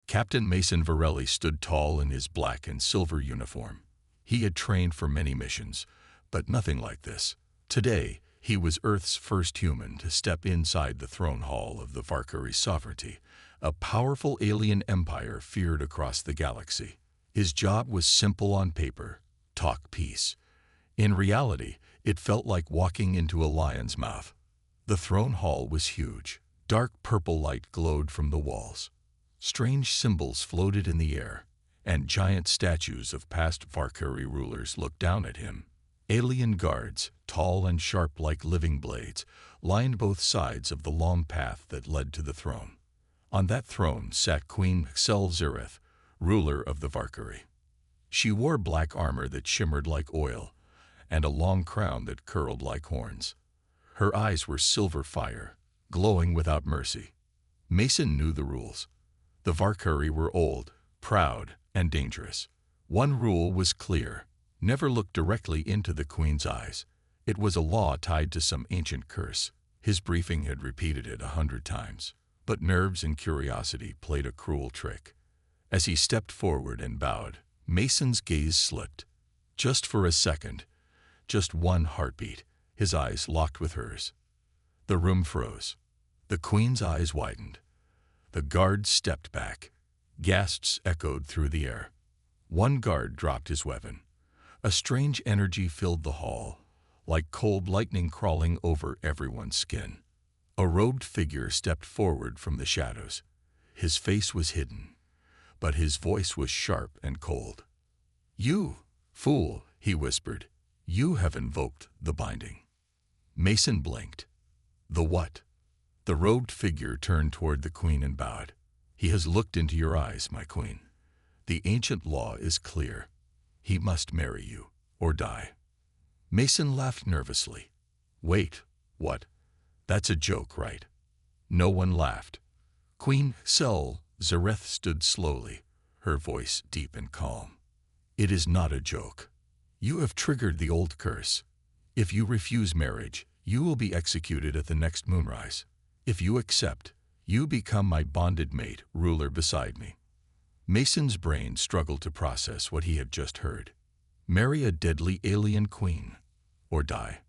Captain Mason Varelli stood tall in his black and silver uniform. He had trained for many missions, but nothing like this. Today, he was Earth's first human to step inside the throne hall of the Valkyrie sovereignty, a powerful alien empire feared across the galaxy. His job was simple on paper: talk peace. In reality, it felt like walking into a lion's mouth. The throne hall was huge. Dark purple light glowed from the walls. Strange symbols floated in the air, and giant statues of past Valkyrie rulers looked down at him. Alien guards, tall and sharp like living blades, lined both sides of the long path that led to the throne. On that throne sat Queen Xel'Zereth, ruler of the Valkyrie. She wore black armor that shimmered like oil, and a long crown that curled like horns. Her eyes were silver fire, glowing without mercy. Mason knew the rules. The Valkyrie were old, proud, and dangerous. One rule was clear: never look directly into the queen's eyes. It was a law tied to some ancient curse. His briefing had repeated it 100 times, but nerves and curiosity played a cruel trick. As he stepped forward and bowed, Mason's gaze slipped. Just for a second, just one heartbeat, his eyes locked with hers. The room froze. The queen's eyes widened. The guards stepped back. Gasps echoed through the air. One guard dropped his weapon. A strange energy filled the hall, like cold lightning crawling over everyone's skin. A robed figure stepped forward from the shadows. His face was hidden, but his voice was sharp and cold. "You, fool," he whispered. "You have invoked the binding." Mason blinked. "The what?" The robed figure turned toward the queen and bowed. "He has looked into your eyes, my queen. The ancient law is clear. He must marry you, or die." Mason laughed nervously. "Wait, what? That's a joke, right?" No one laughed. Queen Xel'Zereth stood slowly, her voice deep and calm. "It is not a joke. You have triggered the old curse. If you refuse marriage, you will be executed at the next moonrise. If you accept, you become my bonded mate, ruler beside me." Mason's brain struggled to process what he had just heard. Marry a deadly alien queen, or die.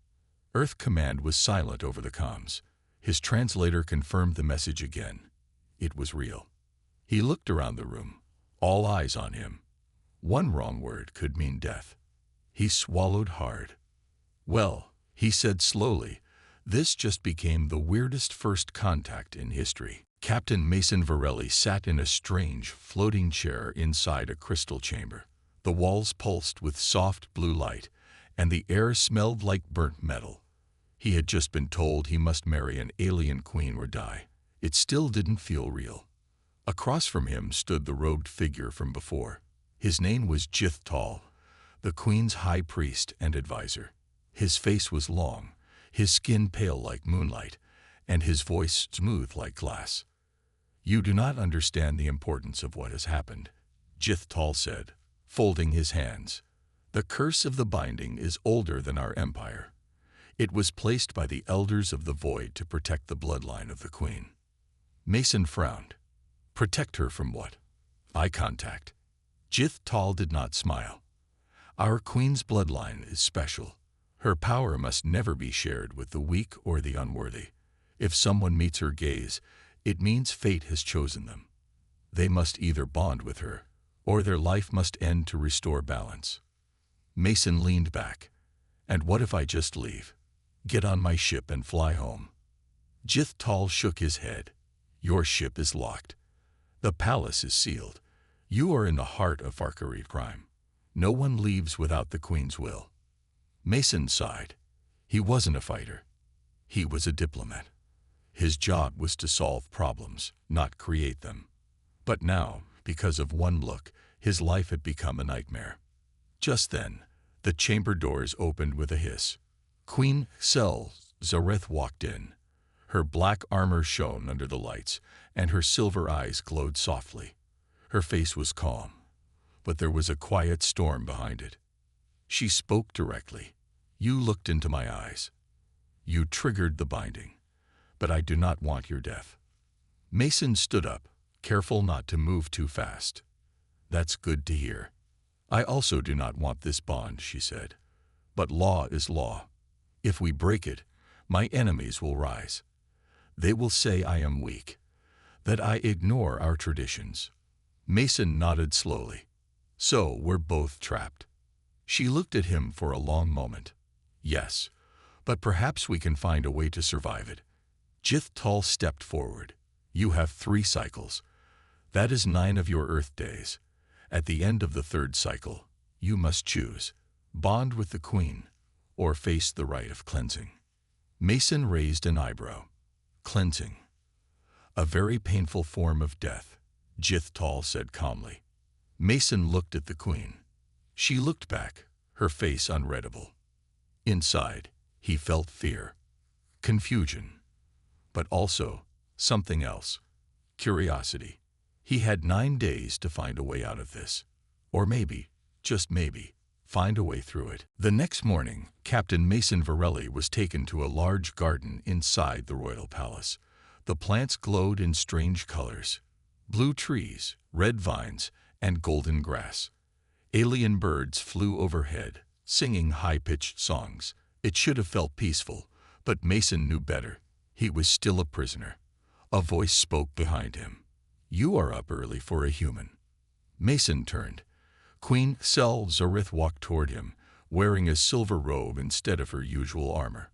Earth Command was silent over the comms. His translator confirmed the message again. It was real. He looked around the room, all eyes on him. One wrong word could mean death. He swallowed hard. "Well," he said slowly, "this just became the weirdest first contact in history." Captain Mason Varelli sat in a strange, floating chair inside a crystal chamber. The walls pulsed with soft blue light, and the air smelled like burnt metal. He had just been told he must marry an alien queen or die. It still didn't feel real. Across from him stood the robed figure from before. His name was Jithtal, the queen's high priest and advisor. His face was long, his skin pale like moonlight, and his voice smooth like glass. "You do not understand the importance of what has happened," Jithtal said, folding his hands. "The curse of the binding is older than our empire. It was placed by the elders of the void to protect the bloodline of the queen." Mason frowned. "Protect her from what?" "Eye contact." Jithtal did not smile. "Our queen's bloodline is special. Her power must never be shared with the weak or the unworthy. If someone meets her gaze, it means fate has chosen them. They must either bond with her, or their life must end to restore balance." Mason leaned back. "And what if I just leave? Get on my ship and fly home?" Jithtal shook his head. "Your ship is locked. The palace is sealed. You are in the heart of Valkyrie crime. No one leaves without the queen's will." Mason sighed. He wasn't a fighter. He was a diplomat. His job was to solve problems, not create them. But now, because of one look, his life had become a nightmare. Just then, the chamber doors opened with a hiss. Queen Xel'Zereth walked in. Her black armor shone under the lights, and her silver eyes glowed softly. Her face was calm, but there was a quiet storm behind it. She spoke directly. "You looked into my eyes. You triggered the binding, but I do not want your death." Mason stood up, careful not to move too fast. That's good to hear. I also do not want this bond, she said. But law is law. If we break it, my enemies will rise. They will say I am weak, that I ignore our traditions. Mason nodded slowly. So we're both trapped. She looked at him for a long moment. Yes, but perhaps we can find a way to survive it. Jithtal stepped forward. You have 3 cycles. That is 9 of your Earth days. At the end of the 3rd cycle, you must choose. Bond with the Queen, or face the rite of cleansing. Mason raised an eyebrow. Cleansing. A very painful form of death, Jithtal said calmly. Mason looked at the Queen. She looked back, her face unreadable. Inside, he felt fear, confusion, but also something else, curiosity. He had 9 days to find a way out of this. Or maybe, just maybe, find a way through it. The next morning, Captain Mason Varelli was taken to a large garden inside the royal palace. The plants glowed in strange colors. Blue trees, red vines, and golden grass. Alien birds flew overhead, singing high-pitched songs. It should have felt peaceful, but Mason knew better. He was still a prisoner. A voice spoke behind him. You are up early for a human. Mason turned. Queen Sel-Zareth walked toward him, wearing a silver robe instead of her usual armor.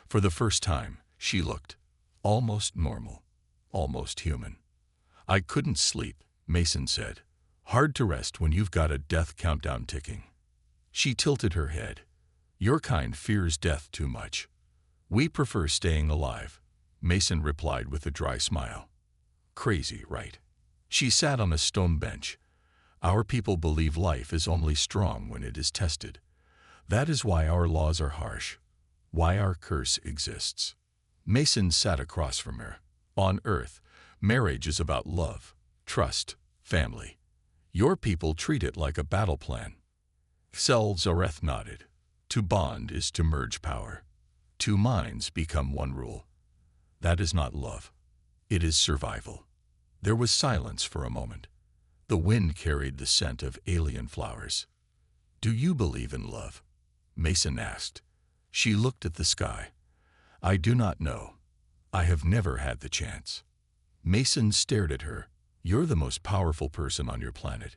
For the first time, she looked almost normal, almost human. I couldn't sleep, Mason said. Hard to rest when you've got a death countdown ticking. She tilted her head. Your kind fears death too much. We prefer staying alive, Mason replied with a dry smile. Crazy, right? She sat on a stone bench. Our people believe life is only strong when it is tested. That is why our laws are harsh, why our curse exists. Mason sat across from her. On Earth, marriage is about love, trust, family. Your people treat it like a battle plan. Sel-Zareth nodded. To bond is to merge power. 2 minds become one rule. That is not love. It is survival. There was silence for a moment. The wind carried the scent of alien flowers. Do you believe in love? Mason asked. She looked at the sky. I do not know. I have never had the chance. Mason stared at her. You're the most powerful person on your planet.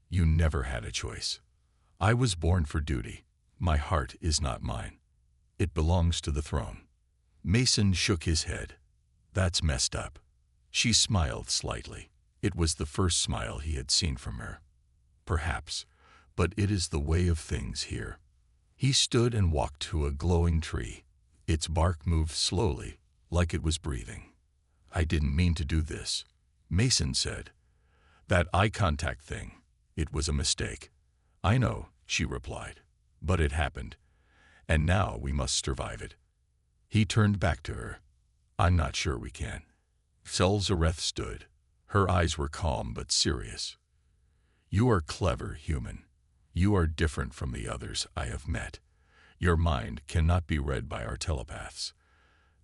You never had a choice. I was born for duty. My heart is not mine. It belongs to the throne. Mason shook his head. That's messed up. She smiled slightly. It was the first smile he had seen from her. Perhaps, but it is the way of things here. He stood and walked to a glowing tree. Its bark moved slowly, like it was breathing. I didn't mean to do this, Mason said. That eye contact thing, it was a mistake. I know, she replied, but it happened, and now we must survive it. He turned back to her. I'm not sure we can. Sel-Zareth stood. Her eyes were calm but serious. You are clever, human. You are different from the others I have met. Your mind cannot be read by our telepaths.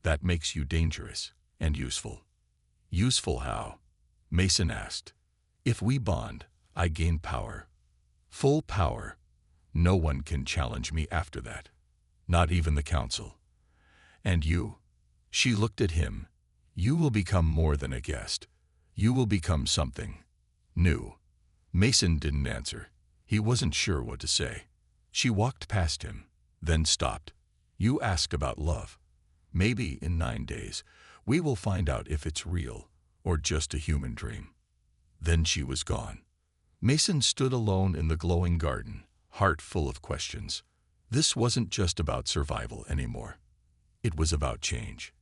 That makes you dangerous and useful. Useful how? Mason asked. If we bond, I gain power. Full power. No one can challenge me after that. Not even the council. And you? She looked at him. You will become more than a guest. You will become something new. Mason didn't answer. He wasn't sure what to say. She walked past him, then stopped. You ask about love. Maybe in 9 days, we will find out if it's real or just a human dream. Then she was gone. Mason stood alone in the glowing garden, heart full of questions. This wasn't just about survival anymore. It was about change.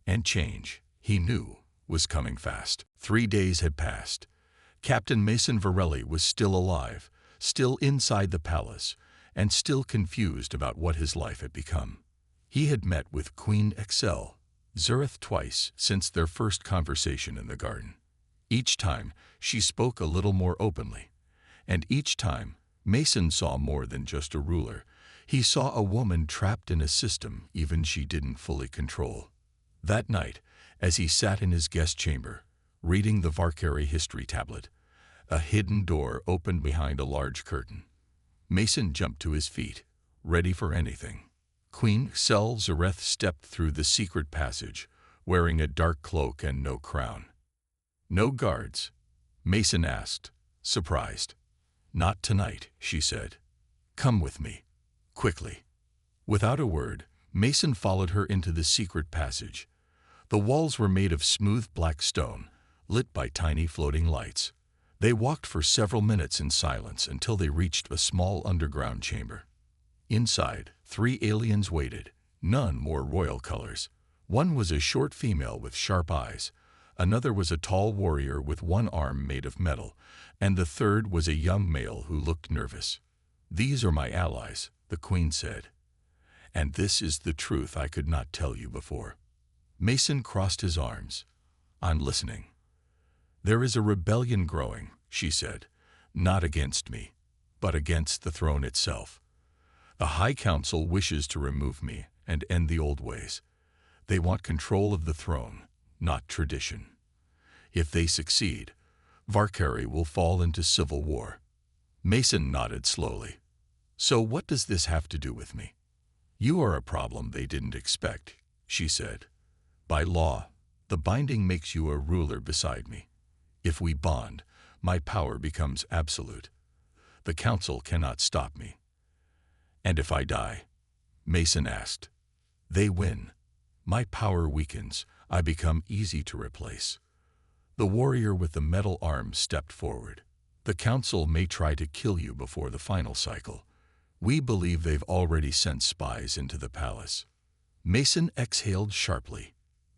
And change, he knew, was coming fast. 3 days had passed. Captain Mason Varelli was still alive, still inside the palace, and still confused about what his life had become. He had met with Queen Sel-Zareth twice since their first conversation in the garden. Each time, she spoke a little more openly. And each time, Mason saw more than just a ruler. He saw a woman trapped in a system even she didn't fully control. That night, as he sat in his guest chamber, reading the Varkari history tablet. A hidden door opened behind a large curtain. Mason jumped to his feet, ready for anything. Queen Xel-Zareth stepped through the secret passage, wearing a dark cloak and no crown. "No guards?" Mason asked, surprised. "Not tonight," she said. "Come with me, quickly." Without a word, Mason followed her into the secret passage. The walls were made of smooth black stone, lit by tiny floating lights. They walked for several minutes in silence until they reached a small underground chamber. Inside, 3 aliens waited, none more royal colors. One was a short female with sharp eyes, another was a tall warrior with one arm made of metal, and the third was a young male who looked nervous. "These are my allies," the queen said. "And this is the truth I could not tell you before." Mason crossed his arms. "I'm listening." "There is a rebellion growing," she said, "not against me, but against the throne itself. The High Council wishes to remove me and end the old ways. They want control of the throne, not tradition. If they succeed, Varkari will fall into civil war." Mason nodded slowly. "So what does this have to do with me?" "You are a problem they didn't expect," she said. "By law, the binding makes you a ruler beside me. If we bond, my power becomes absolute. The council cannot stop me." "And if I die?" Mason asked. "They win. My power weakens. I become easy to replace." The warrior with the metal arm stepped forward. "The council may try to kill you before the final cycle. We believe they've already sent spies into the palace." Mason exhaled sharply.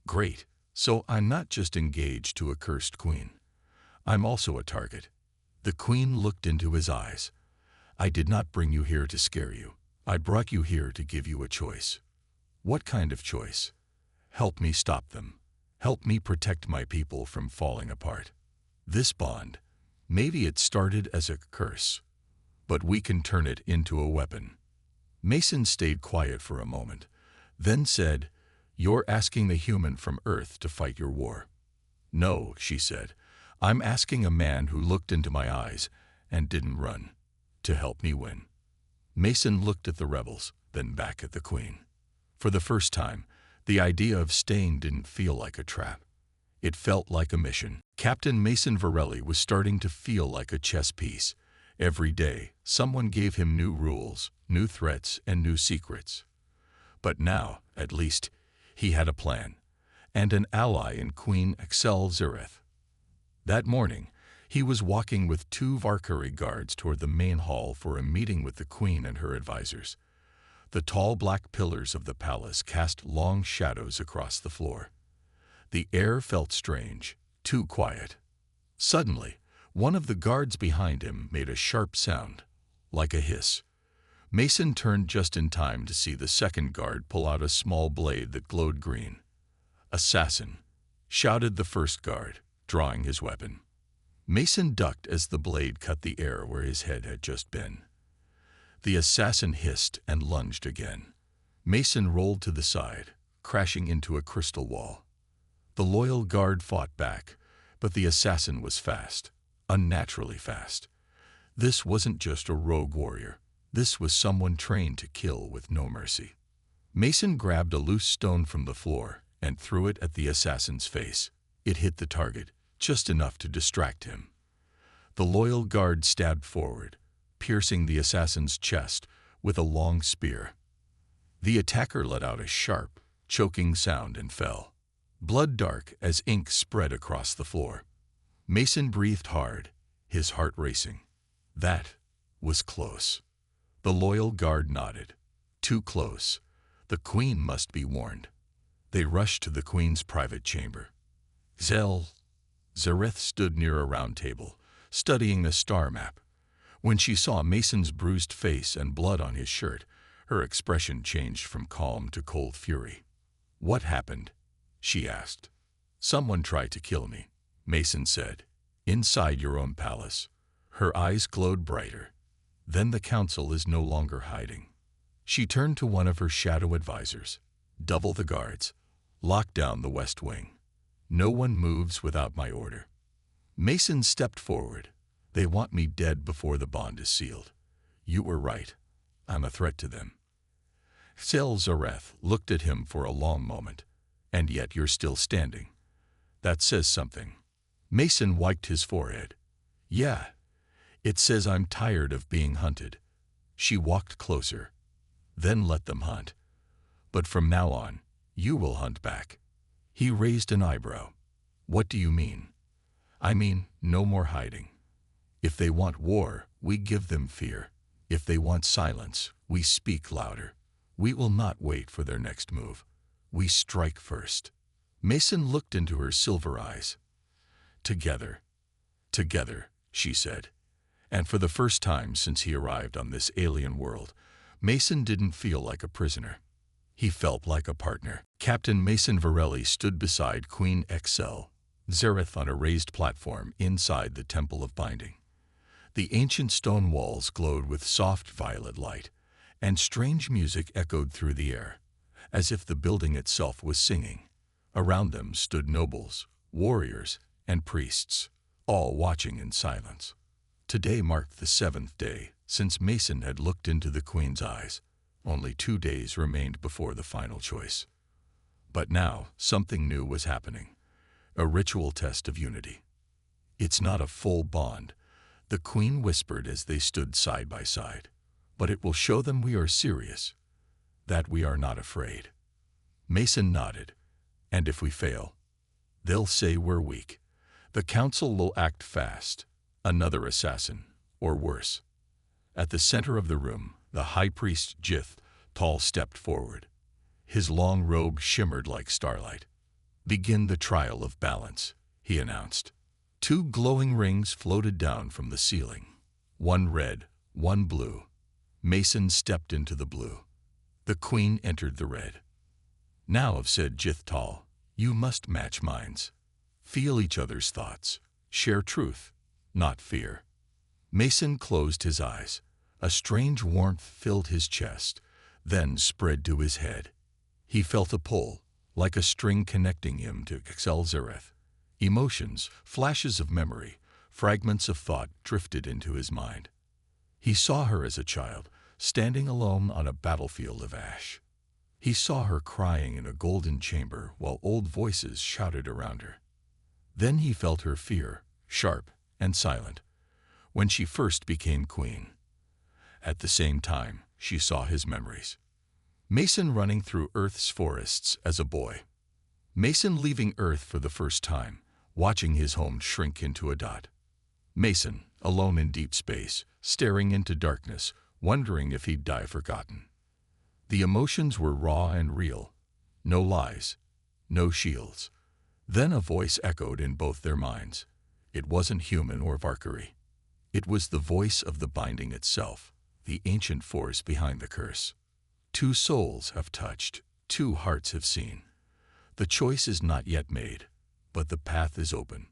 "Great, so I'm not just engaged to a cursed queen. I'm also a target." The queen looked into his eyes. "I did not bring you here to scare you. I brought you here to give you a choice." "What kind of choice?" "Help me stop them. Help me protect my people from falling apart. This bond, maybe it started as a curse, but we can turn it into a weapon." Mason stayed quiet for a moment, then said, "You're asking the human from Earth to fight your war." "No," she said. "I'm asking a man who looked into my eyes and didn't run, to help me win." Mason looked at the rebels, then back at the queen. For the first time, the idea of staying didn't feel like a trap. It felt like a mission. Captain Mason Varelli was starting to feel like a chess piece. Every day, someone gave him new rules, new threats, and new secrets. But now, at least, he had a plan, and an ally in Queen Xel-Zareth. That morning, he was walking with 2 Varkari guards toward the main hall for a meeting with the queen and her advisors. The tall black pillars of the palace cast long shadows across the floor. The air felt strange, too quiet. Suddenly, one of the guards behind him made a sharp sound, like a hiss. Mason turned just in time to see the second guard pull out a small blade that glowed green. "Assassin!" shouted the first guard, drawing his weapon. Mason ducked as the blade cut the air where his head had just been. The assassin hissed and lunged again. Mason rolled to the side, crashing into a crystal wall. The loyal guard fought back, but the assassin was fast, unnaturally fast. This wasn't just a rogue warrior. This was someone trained to kill with no mercy. Mason grabbed a loose stone from the floor and threw it at the assassin's face. It hit the target, just enough to distract him. The loyal guard stabbed forward, piercing the assassin's chest with a long spear. The attacker let out a sharp, choking sound and fell. Blood dark as ink spread across the floor. Mason breathed hard, his heart racing. That was close. The loyal guard nodded. Too close. The queen must be warned. They rushed to the queen's private chamber. Xel-Zareth stood near a round table, studying the star map. When she saw Mason's bruised face and blood on his shirt, her expression changed from calm to cold fury. "What happened?" she asked. "Someone tried to kill me," Mason said. "Inside your own palace." Her eyes glowed brighter. "Then the council is no longer hiding." She turned to one of her shadow advisors. "Double the guards. Lock down the West Wing. No one moves without my order. Mason stepped forward. They want me dead before the bond is sealed. You were right. I'm a threat to them. Sel-Zareth looked at him for a long moment. And yet you're still standing. That says something. Mason wiped his forehead. Yeah, it says I'm tired of being hunted. She walked closer. Then let them hunt. But from now on, you will hunt back. He raised an eyebrow. What do you mean? I mean, no more hiding. If they want war, we give them fear. If they want silence, we speak louder. We will not wait for their next move. We strike first. Mason looked into her silver eyes. Together, she said. And for the first time since he arrived on this alien world, Mason didn't feel like a prisoner. He felt like a partner. Captain Mason Varelli stood beside Queen Zareth on a raised platform inside the Temple of Binding. The ancient stone walls glowed with soft violet light, and strange music echoed through the air, as if the building itself was singing. Around them stood nobles, warriors, and priests, all watching in silence. Today marked the 7th day since Mason had looked into the Queen's eyes. Only 2 days remained before the final choice. But now something new was happening. A ritual test of unity. It's not a full bond, the Queen whispered as they stood side by side. But it will show them we are serious, that we are not afraid. Mason nodded. And if we fail, they'll say we're weak. The council will act fast. Another assassin, or worse. At the center of the room, the high priest Jith-Tal stepped forward. His long robe shimmered like starlight. Begin the trial of balance, he announced. 2 glowing rings floated down from the ceiling. One red, one blue. Mason stepped into the blue. The Queen entered the red. Now, said Jith-Tal, you must match minds. Feel each other's thoughts. Share truth, not fear. Mason closed his eyes. A strange warmth filled his chest, then spread to his head. He felt a pull, like a string connecting him to Sel-Zareth. Emotions, flashes of memory, fragments of thought drifted into his mind. He saw her as a child, standing alone on a battlefield of ash. He saw her crying in a golden chamber while old voices shouted around her. Then he felt her fear, sharp and silent, when she first became queen. At the same time, she saw his memories. Mason running through Earth's forests as a boy. Mason leaving Earth for the first time, watching his home shrink into a dot. Mason, alone in deep space, staring into darkness, wondering if he'd die forgotten. The emotions were raw and real. No lies, no shields. Then a voice echoed in both their minds. It wasn't human or Valkyrie. It was the voice of the binding itself, the ancient force behind the curse. 2 souls have touched, 2 hearts have seen. The choice is not yet made, but the path is open.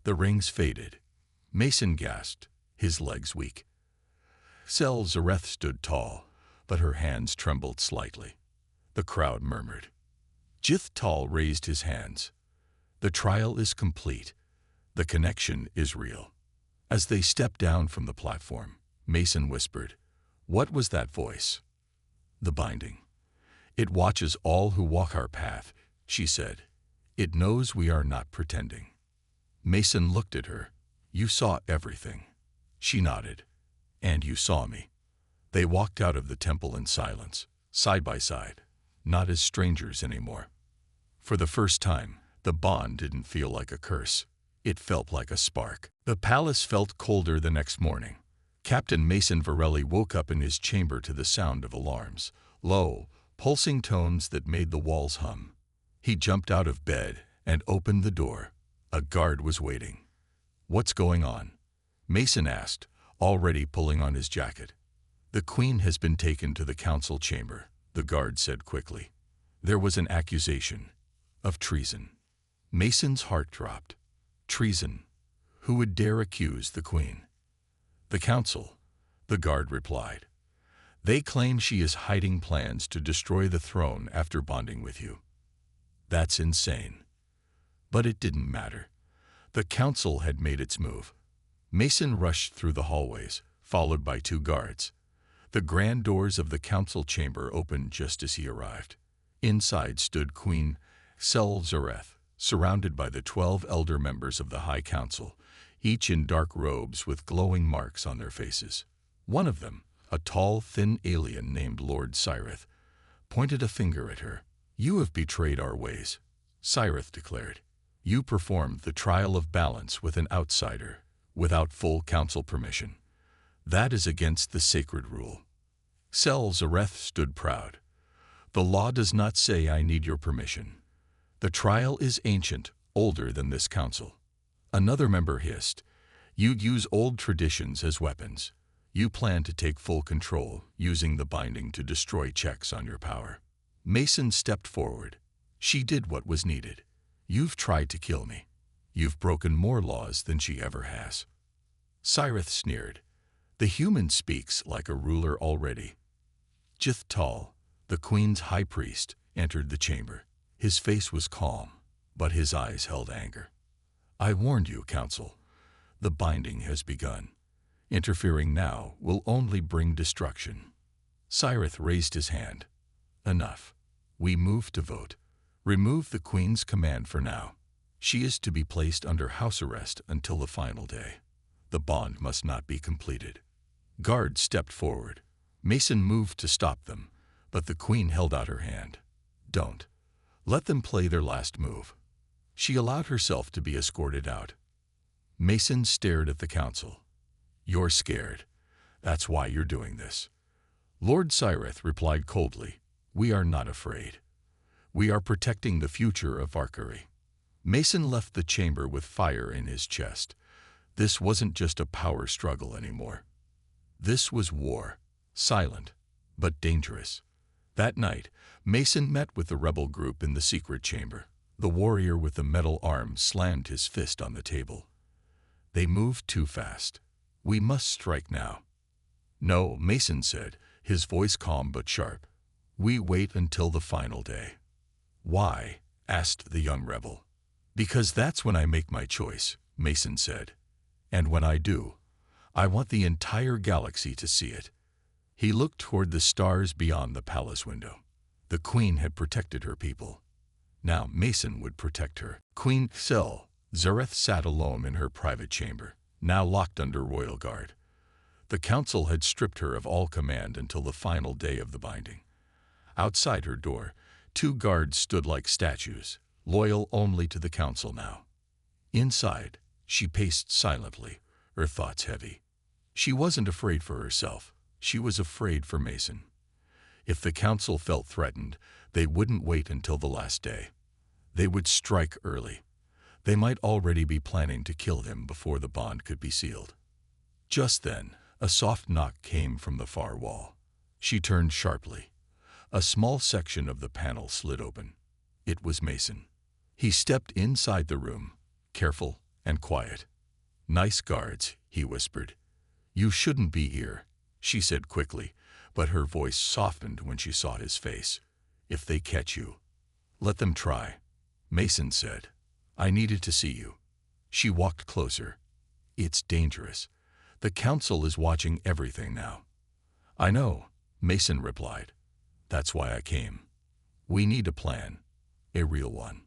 The rings faded. Mason gasped, his legs weak. Sel-Zareth stood tall, but her hands trembled slightly. The crowd murmured. Jith-Tal raised his hands. The trial is complete. The connection is real. As they stepped down from the platform, Mason whispered, "What was that voice?" "The binding. It watches all who walk our path," she said. "It knows we are not pretending." Mason looked at her. "You saw everything." She nodded. "And you saw me." They walked out of the temple in silence, side by side, not as strangers anymore. For the first time, the bond didn't feel like a curse. It felt like a spark. The palace felt colder the next morning. Captain Mason Varelli woke up in his chamber to the sound of alarms, low, pulsing tones that made the walls hum. He jumped out of bed and opened the door. A guard was waiting. "What's going on?" Mason asked, already pulling on his jacket. "The Queen has been taken to the council chamber," the guard said quickly. There was an accusation of treason. Mason's heart dropped. Treason? Who would dare accuse the Queen? "The council," the guard replied. "They claim she is hiding plans to destroy the throne after bonding with you." "That's insane." But it didn't matter. The council had made its move. Mason rushed through the hallways, followed by 2 guards. The grand doors of the council chamber opened just as he arrived. Inside stood Queen Sel-Zareth, surrounded by the 12 elder members of the High Council, each in dark robes with glowing marks on their faces. One of them, a tall, thin alien named Lord Cyrith, pointed a finger at her. "You have betrayed our ways," Cyrith declared. "You performed the trial of balance with an outsider, without full council permission. That is against the sacred rule." Sel-Zareth stood proud. "The law does not say I need your permission. The trial is ancient, older than this council." Another member hissed, "You'd use old traditions as weapons. You plan to take full control, using the binding to destroy checks on your power." Mason stepped forward. "She did what was needed. You've tried to kill me. You've broken more laws than she ever has." Cyrith sneered. "The human speaks like a ruler already." Jithtal, the queen's high priest, entered the chamber. His face was calm, but his eyes held anger. "I warned you, council. The binding has begun. Interfering now will only bring destruction." Cyrith raised his hand. "Enough. We move to vote. Remove the queen's command for now. She is to be placed under house arrest until the final day. The bond must not be completed." Guards stepped forward. Mason moved to stop them, but the queen held out her hand. "Don't. Let them play their last move." She allowed herself to be escorted out. Mason stared at the council. "You're scared. That's why you're doing this." Lord Cyrith replied coldly, "We are not afraid. We are protecting the future of Valkyrie." Mason left the chamber with fire in his chest. This wasn't just a power struggle anymore. This was war, silent, but dangerous. That night, Mason met with the rebel group in the secret chamber. The warrior with the metal arm slammed his fist on the table. "They moved too fast. We must strike now." "No," Mason said, his voice calm but sharp. "We wait until the final day." "Why?" asked the young rebel. "Because that's when I make my choice," Mason said. "And when I do, I want the entire galaxy to see it." He looked toward the stars beyond the palace window. The queen had protected her people. Now Mason would protect her. Queen Sel-Zareth sat alone in her private chamber, now locked under royal guard. The council had stripped her of all command until the final day of the binding. Outside her door, 2 guards stood like statues, loyal only to the council now. Inside, she paced silently, her thoughts heavy. She wasn't afraid for herself. She was afraid for Mason. If the council felt threatened, they wouldn't wait until the last day. They would strike early. They might already be planning to kill him before the bond could be sealed. Just then, a soft knock came from the far wall. She turned sharply. A small section of the panel slid open. It was Mason. He stepped inside the room, careful and quiet. "Nice guards," he whispered. "You shouldn't be here," she said quickly, but her voice softened when she saw his face. "If they catch you, let them try," Mason said. "I needed to see you." She walked closer. "It's dangerous. The council is watching everything now." "I know," Mason replied. "That's why I came. We need a plan, a real one."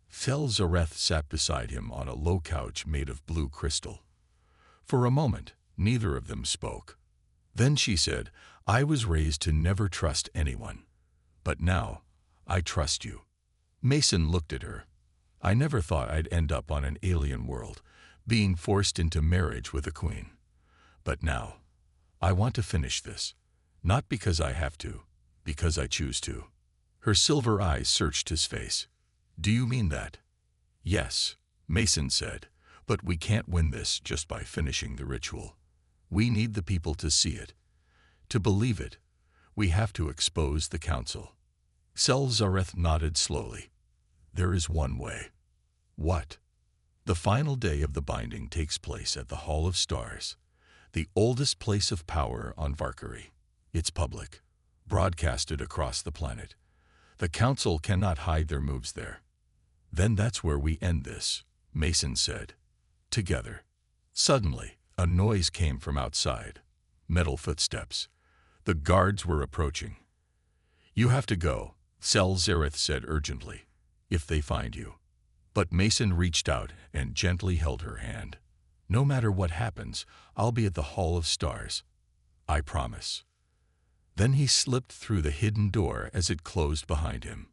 Sel-Zareth sat beside him on a low couch made of blue crystal. For a moment, neither of them spoke. Then she said, "I was raised to never trust anyone. But now, I trust you." Mason looked at her. "I never thought I'd end up on an alien world, being forced into marriage with a queen. But now, I want to finish this. Not because I have to, because I choose to." Her silver eyes searched his face. "Do you mean that?" "Yes," Mason said, "but we can't win this just by finishing the ritual. We need the people to see it. To believe it, we have to expose the council." Sel-Zareth nodded slowly. "There is one way." "What?" "The final day of the binding takes place at the Hall of Stars, the oldest place of power on Valkyrie. It's public, broadcasted across the planet. The council cannot hide their moves there." Then that's where we end this, Mason said. Together. Suddenly, a noise came from outside. Metal footsteps. The guards were approaching. You have to go, Sel-Zereth said urgently, if they find you. But Mason reached out and gently held her hand. No matter what happens, I'll be at the Hall of Stars. I promise. Then he slipped through the hidden door as it closed behind him.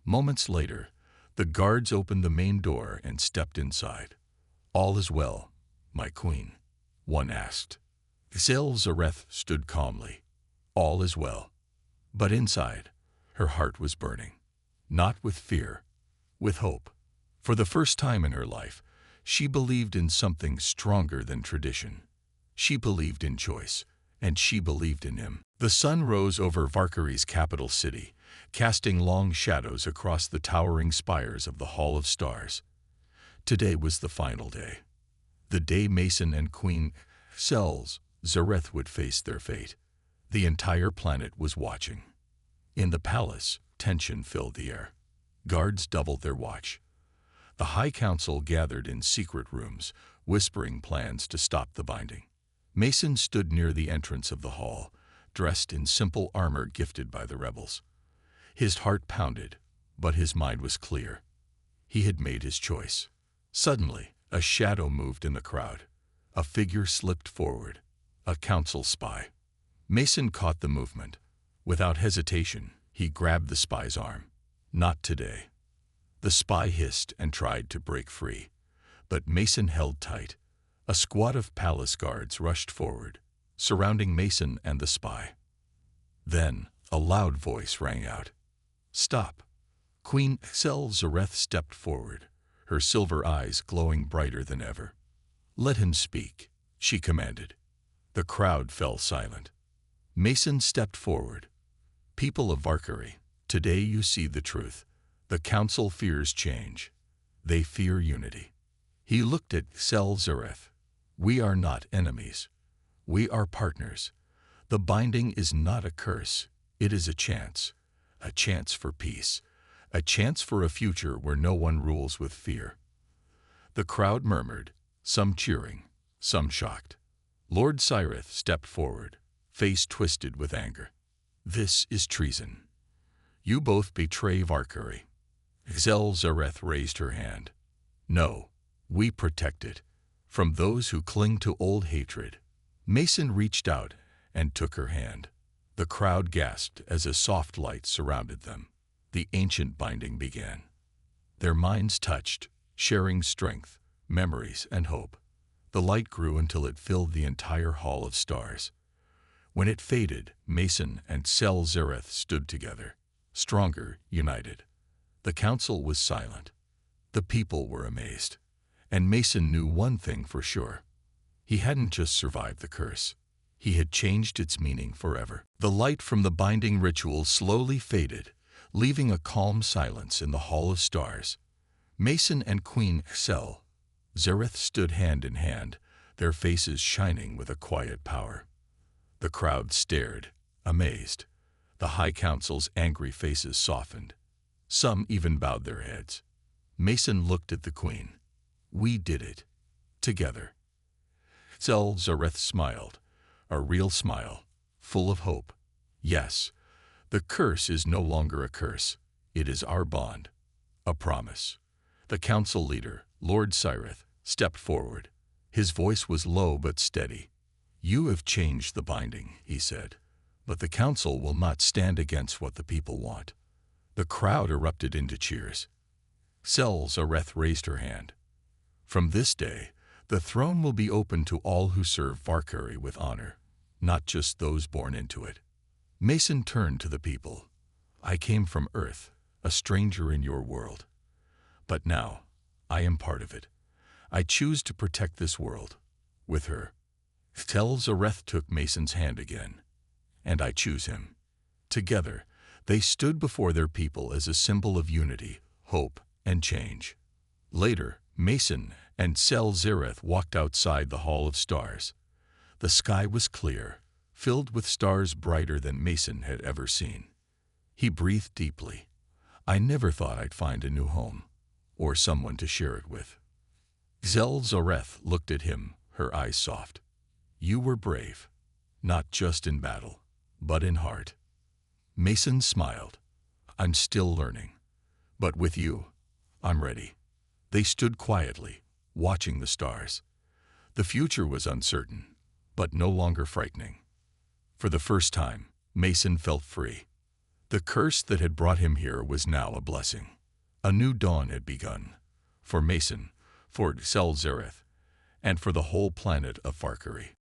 Moments later, the guards opened the main door and stepped inside. All is well, my queen, one asked. Sel-Zereth stood calmly. All is well. But inside, her heart was burning. Not with fear, with hope. For the first time in her life, she believed in something stronger than tradition. She believed in choice, and she believed in him. The sun rose over Valkyrie's capital city, casting long shadows across the towering spires of the Hall of Stars. Today was the final day. The day Mason and Queen Sel-Zereth would face their fate. The entire planet was watching. In the palace, tension filled the air. Guards doubled their watch. The High Council gathered in secret rooms, whispering plans to stop the binding. Mason stood near the entrance of the hall, dressed in simple armor gifted by the rebels. His heart pounded, but his mind was clear. He had made his choice. Suddenly, a shadow moved in the crowd. A figure slipped forward, a council spy. Mason caught the movement. Without hesitation, he grabbed the spy's arm. Not today. The spy hissed and tried to break free, but Mason held tight. A squad of palace guards rushed forward, surrounding Mason and the spy. Then, a loud voice rang out. Stop. Queen Sel-Zereth stepped forward, her silver eyes glowing brighter than ever. Let him speak, she commanded. The crowd fell silent. Mason stepped forward. People of Valkyrie, today you see the truth. The council fears change. They fear unity. He looked at Sel-Zereth. We are not enemies. We are partners. The binding is not a curse. It is a chance for peace, a chance for a future where no one rules with fear. The crowd murmured, some cheering, some shocked. Lord Cyrith stepped forward, face twisted with anger. This is treason. You both betray Valkyrie. Sel-Zereth raised her hand. No, we protect it from those who cling to old hatred. Mason reached out and took her hand. The crowd gasped as a soft light surrounded them. The ancient binding began. Their minds touched, sharing strength, memories, and hope. The light grew until it filled the entire Hall of Stars. When it faded, Mason and Sel-Zereth stood together, stronger, united. The council was silent. The people were amazed. And Mason knew one thing for sure. He hadn't just survived the curse. He had changed its meaning forever. The light from the binding ritual slowly faded, leaving a calm silence in the Hall of Stars. Mason and Queen Sel-Zereth stood hand in hand, their faces shining with a quiet power. The crowd stared, amazed. The High Council's angry faces softened. Some even bowed their heads. Mason looked at the Queen. We did it. Together. Sel-Zereth smiled, a real smile, full of hope. Yes, the curse is no longer a curse. It is our bond. A promise. The council leader, Lord Cyrith, stepped forward. His voice was low but steady. You have changed the binding, he said, but the council will not stand against what the people want. The crowd erupted into cheers. Sel-Zereth raised her hand. From this day, the throne will be open to all who serve Valkyrie with honor, not just those born into it. Mason turned to the people. I came from Earth, a stranger in your world. But now, I am part of it. I choose to protect this world, with her. Sel-Zereth took Mason's hand again, and I choose him. Together, they stood before their people as a symbol of unity, hope, and change. Later, Mason and Sel-Zereth walked outside the Hall of Stars. The sky was clear, filled with stars brighter than Mason had ever seen. He breathed deeply. I never thought I'd find a new home. or someone to share it with. Zelzareth looked at him, her eyes soft. You were brave, not just in battle, but in heart. Mason smiled. I'm still learning. But with you, I'm ready. They stood quietly, watching the stars. The future was uncertain, but no longer frightening. For the first time, Mason felt free. The curse that had brought him here was now a blessing. A new dawn had begun. For Mason, for Zelzareth, and for the whole planet of Farkari.